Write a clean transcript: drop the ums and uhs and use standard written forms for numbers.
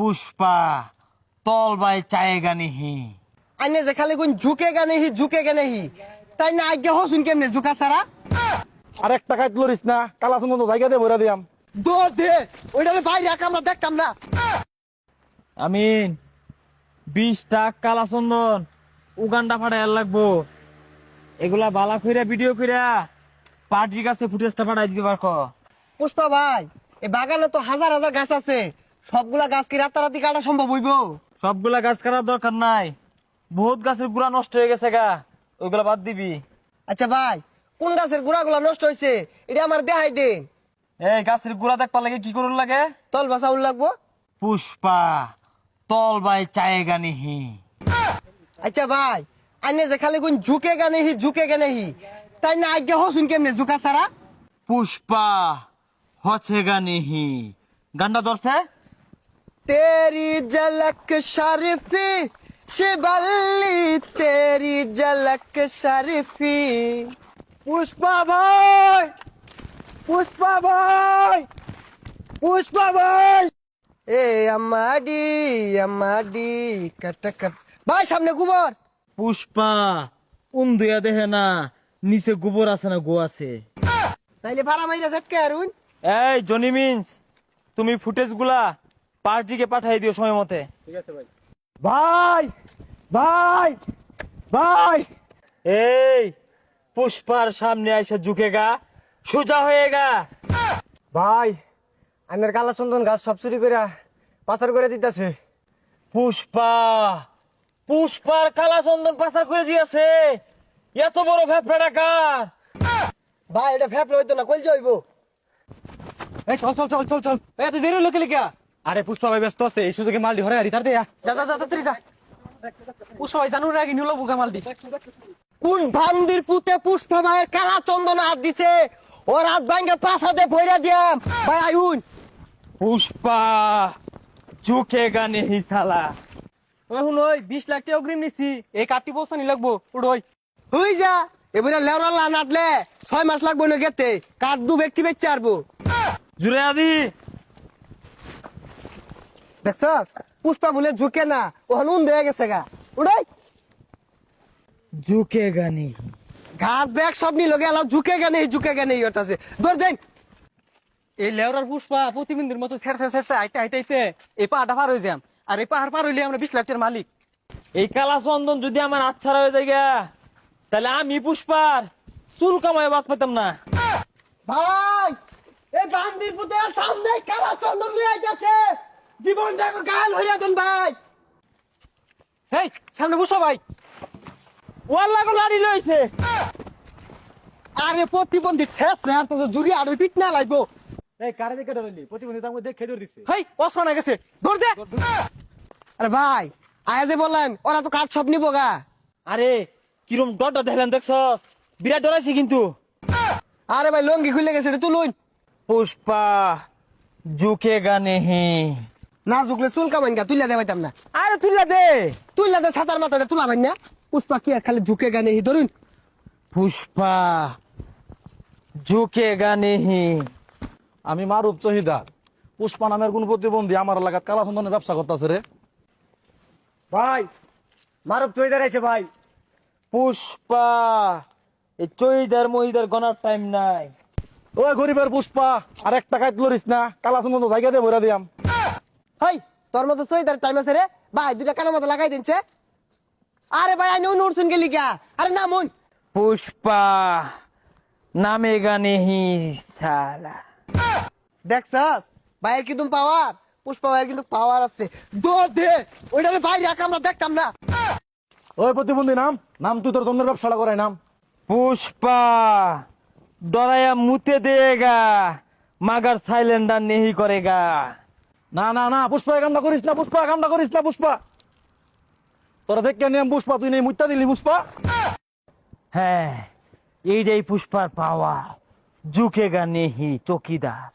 पुष्पा तौल बाई चाहेगा नहीं। अन्य जे खाली कोन झुकेगा नहीं তাই না আগে হসুন কেমনে ঝুকা সারা আরেক টাকায় তুলিস না কালা সুন্দর জায়গা দিয়ে ভরে দিয়াম দৌড় দে ওইটারে বাইরে রাখ আমরা দেখতাম না আমিন 20 টাকা কালা চন্দন উগান্ডা ফাটাই লাগবো এগুলা বালা কইরা ভিডিও কইরা পার্টির কাছে ফুটেজটা পাঠাই দিতে পারকো। পুষ্পা ভাই এই বাগানে তো হাজার হাজার গাছ আছে সবগুলা গাছ কি রাতারাতি কাটা সম্ভব হইব? সবগুলা গাছ কাটার দরকার নাই, বহুত গাছের গুড়া নষ্ট হয়ে গেছে গা, ওইগুলা বাদ দিবি। আচ্ছা ভাই কোন গাছের গুড়াগুলা নষ্ট হয়েছে এটা আমার দেখাই দেন। এই গাছের গুড়া দেখবার লাগে কি করুন লাগে? তল বাসাউল লাগবো। পুষ্পা তল বাই চায়েগা নিহি। আচ্ছা ভাই আইনে যে খালি কোন ঝুকেগা নেহি তাই না আগে হসুন কেমনে ঝুকা সারা পুষ্পা হছেগা নিহি গানটা ধরছে। तेरी झलक शरीफी शिवल्ली तेरी झलक शरीफी पुष्पा भाई पुष्पा भाई पुष्पा भाई ए अम्माडी कट कट भाई सामने गोबर পুষ্পা উন্দুয়া দেখে না নিচে গোবর আছে না গো আছে। তাইলে ভাড়া মাইরা ঝটকে আরুন। এই জনি মিন্স তুমি ফুটেজ গুলা পার্টিকে পাঠাই দিও সময় মতে। ভাই ভাই ভাই এই পুষ্পার সামনে আইসা ঝুঁকেগা সোজা হয়েগা। ভাই আমের কালা চন্দন গাছ সব চুরি করে পাচার করে দিতেছে। পুষ্পা পুষ্পার কালা চন্দন পাচার করে দিয়েছে, এত বড় ভ্যাপড়া ডাকার। ভাই এটা ফ্যাপ হইতো না কইল যাইবো। এই চল চল চল চল চল এত দেরি হলো লিখা। আরে পুষ্পা ভাই ব্যস্ত আছে এই সুযোগে মাল দি হরে আরি তার দেয়া যা যা যা তাড়াতাড়ি যা। পুষ্পা ভাই জানুর আগে নিলো বুকা মাল দি। কোন ভান্দির পুতে পুষ্পা ভাইয়ের কালা চন্দন হাত দিছে ও রাত ভাঙ্গে পাছাতে ভইরা দিয়াম ভাই আইউন। পুষ্পা ঝুঁকেগা নেহি সালা। এখন ওই 20 লাখ টাকা অগ্রিম নিছি এই কাটি বসানি লাগবো উড়োই হই যা এবারে লেওরা লা নাটলে 6 মাস লাগবো না গেতে কাট দু ব্যক্তি বেচে আরবো। জুড়ে আদি দেখছস পুষ্পা বলে ঝুঁকে না ও হনুন দেয়া গেছে গা উড়াই ঝুঁকেগা নেহি। ঘাস ব্যাগ সব নিয়ে লগে আলাও ঝুঁকে নেই ওটাছে ধর দেন। এই লেওরার পুষ্পা প্রতিবিন্দুর মতো ছেড়ছে ছেড়ছে আইতে এই পাহাড়টা পার হয়ে যাম আর এই পাহাড় পার হইলে আমরা 20 লাখ টাকার মালিক। এই কালা চন্দন যদি আমার আচ্ছা হয়ে যায় গা, তাহলে আমি পুষ্পার চুল কামায় বাদ পেতাম না। ভাই এই বান্দির পুতে সামনে কালা চন্দন লই আইতাছে জীবনটা গাল হইরা দেন ভাই। হেই সামনে পুষ্পা ভাই ওয়াল্লা গো লাড়ি লইছে। আরে প্রতিবন্ধী ঠেস রে আর তো জুরি আর পিট না লাগবো। এই কারে দেখে ডরলি প্রতিবন্ধী তার মধ্যে খেদর দিছে। হেই অসনা গেছে ধর দে। আরে ভাই আয়া যে বললেন ওরা তো কাঠ সব নিবো গা। আরে কিরম ডট দেখলেন দেখছ, বিরাট ডরাইছি কিন্তু। আরে ভাই লঙ্গি খুলে গেছে এটা তুলুন। পুষ্পা ঝুঁকেগা নেহি। না ঝুকলে চুল কামাইন গা তুইলা দেবাইতাম না। আরে তুইলা দে ছাতার মাথাটা তুলাবেন না। পুষ্পা কি আর খালি ঝুঁকে গানে ধরুন। পুষ্পা ঝুঁকেগা নেহি। আমি মারুপ চহিদার পুষ্পা নামের কোন প্রতিবন্ধী আমার এলাকাত কালা চন্দনের ব্যবসা করতেছে রে ভাই মারুপ চহিদার আছে ভাই। পুষ্পা এই চৈদার মহিদার গনার টাইম নাই। ওই গরিবের পুষ্পা আর এক টাকায় তুলিস না কালা চন্দন জায়গা দিয়ে ভরে দিয়াম। হাই তোর মতো সইদার টাইম আছে রে ভাই দুটা কানের মতো লাগাই দিনছে। আরে ভাই আই নুন উড়ছুন গেলি গা আরে না মন। পুষ্পা নামেগা নেহি সালা। দেখছস ভাইয়ের কিন্তু পাওয়ার পুষ্পা ভাইয়ের কিন্তু পাওয়ার আছে। দৌড় দে ওইটারে বাইরে রাখ আমরা দেখতাম না। ওই প্রতিবন্ধী নাম নাম তুই তোর তন্নের ব্যবসাটা করাই নাম। পুষ্পা ডরায়া মুতে দেগা মাগার সাইলেন্ডার নেহি করেগা। না না না পুষ্পা এই কামটা করিস না পুষ্পা তোরা দেখ কেন পুষ্পা তুই নেই মুত্তা দিলি পুষ্পা। হ্যাঁ এইটাই পুষ্পার পাওয়ার, ঝুঁকেগা নেহি চকিদার।